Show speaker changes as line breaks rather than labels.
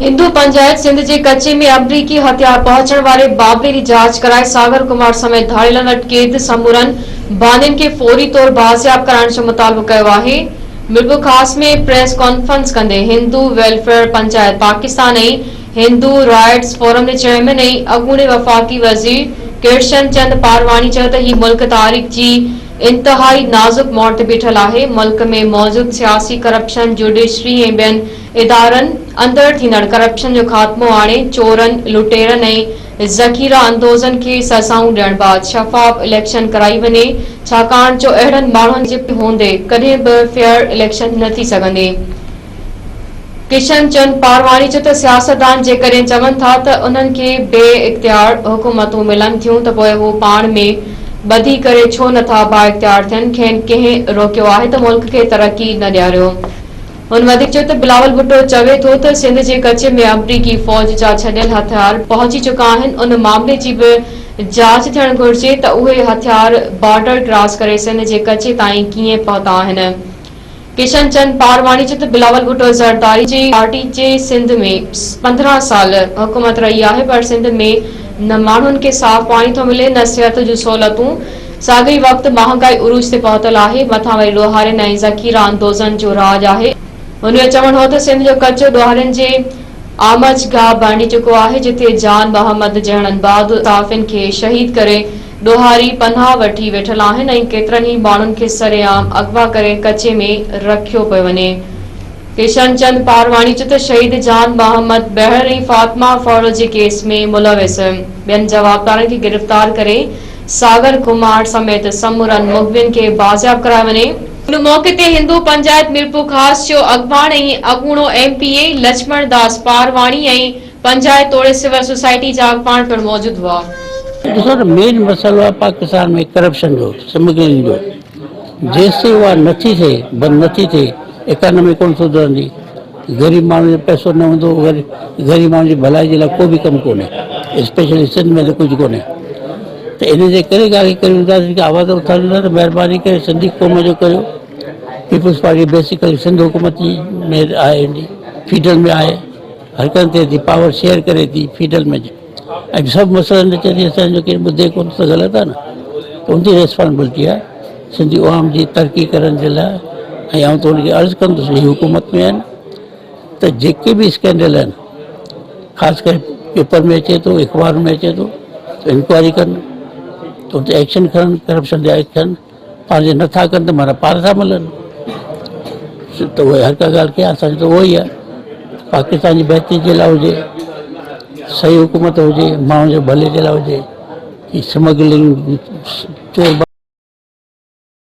हिंदू पंचायत सिंध के कच्चे में अमरीकी हथियार पहुंचण वाले बाबरे की जांच कराए सागर कुमार समेत धाड़ेलन अटकेत समूरन बानिन के फौरी तौर बाज़ियाब कराइण जो मुतालबो कयो आहे। मिरपुर खास में प्रेस कॉन्फ्रेंस कंदे हिंदू वेलफेयर पंचायत पाकिस्तान ऐं हिंदू राइट्स फोरम के चेयरमैन ऐं अॻूणे वफ़ाक़ी वज़ीर किशन चंद पारवानी चयो त ही मुल्क तारीख़ जी इंतहाई नाज़ुक मोड़ ते बीठल आहे। मुल्क में मौजूद सियासी करप्शन जुडिशरी ऐं ॿियनि इदारनि अंदर थींदड़ करप्शन जो ख़ात्मो आणे चोरनि लुटेरनि ऐं ज़ख़ीरा अंदोज़नि खे सज़ाऊं ॾियण बाद शफ़ाफ़ इलेक्शन कराई वञे छाकाणि जो अहिड़नि माण्हुनि जे हूंदे कॾहिं बि फेयर इलेक्शन न थी सघंदे। किशन चंद पारवानी चयो त सियासतदान जेकॾहिं चवनि था त उन्हनि खे बे इख्तियार हुकूमतूं मिलनि थियूं त पोइ हू पाण में ॿधी करे छो नथा बा इख्तियार थियनि। खेनि कंहिं रोकियो आहे त मुल्क खे तरक़ी न ॾियारियो। हुन वधीक चयो त बिलावल भुट्टो चवे थो त सिंध जे कच्चे में अमरीकी फौज जा छॾियल हथियार पहुची चुका आहिनि। उन मामले जी बि जांच थियण घुर्जे त उहे हथियार बॉर्डर क्रॉस करे सिंध जे कच्चे ताईं कीअं पहुता आहिनि। किशन चंद पारवानी चयो त बिलावल भुट्टो ज़रदारी जी पार्टी जे सिंध में 15 साल हुकूमत रही आहे पर सिंध में न माण्हुनि खे साफ़ पाणी थो मिले न सिहत जूं सहूलियतूं। साॻिए वक़्तु महांगाई उरूज ते पहुतल आहे मथां वरी ॾोहारियुनि ऐं ज़ख़ीरा अंदोज़नि जो राज आहे। हुन जो चवणु हो त सिंध जो कचो ॾोहारियुनि जे आमचगाह बणिजी चुको आहे जिथे जान मोहम्मद जहिड़नि बाद साफ़िन खे शहीद करे ॾोहारी पनाह वठी वेठल आहिनि ऐं केतिरनि ई माण्हुनि खे सरेआम अगवा करे कचे में रखियो पियो वञे। किशन चंद पारवानी चयो त शहीद जान मोहम्मद बहर ऐं फातिमा फौज जे केस में मुलविस ॿियनि जवाबदारनि खे गिरफ़्तार करे सागर कुमार समेत समूरन मुखबिरनि खे बाज़ियाब कराए वञे। उन मौके ते हिंदू पंचायत मिरपुर खास जो अॻवान ऐं अॻूणो एमपीए लक्ष्मण दास पारवानी ऐं पंचायत तोड़े सिविल सोसाइटी जा अॻवान पिणु मौजूद हुआ।
ॾिसो त मेन मसइलो आहे पाकिस्तान में करप्शन जो स्मगलिंग जो। जेसिताईं उहा नथी थिए बंदि नथी थिए इकोनॉमी कोन सुधरंदी। ग़रीब माण्हू जो पैसो न हूंदो ग़रीब माण्हू जी भलाई जे लाइ को बि कमु कोन्हे स्पेशली सिंध में त कुझु कोन्हे। त इन जे करे ॻाल्हि कयूं था आवाज़ उथारींदा त महिरबानी करे सिंधी क़ौम जो करियो। पीपुल्स पार्टी बेसिकली सिंध हुकूमत में आहे फीडर में आहे हर कंहिं थिए थी पावर शेयर करे थी फीडर में ऐं सभु मसइलनि ते चए थी असांजो केरु ॿुधे कोन त ग़लति आहे न। त उनजी रिस्पॉन्सिबिलिटी आहे सिंधी अवाम जी तरक़ी करण जे लाइ ऐं आउं त उनखे अर्ज़ु कंदुसि हीअ हुकूमत में आहिनि त जेके बि स्कैंडल आहिनि ख़ासि करे पेपर में अचे थो अख़बार में अचे थो त इंक्वायरी कनि त उते एक्शन खणनि करप्शन जा एक्शन पाण जे नथा कनि त माना पाण था मिलनि त उहे हर का ॻाल्हि कया असांजो त उहो ई आहे पाकिस्तान जी बहितरी जे लाइ हुजे सही हुकूमत हुजे माण्हुनि जे भले जे लाइ हुजे कि स्मगलिंग चोर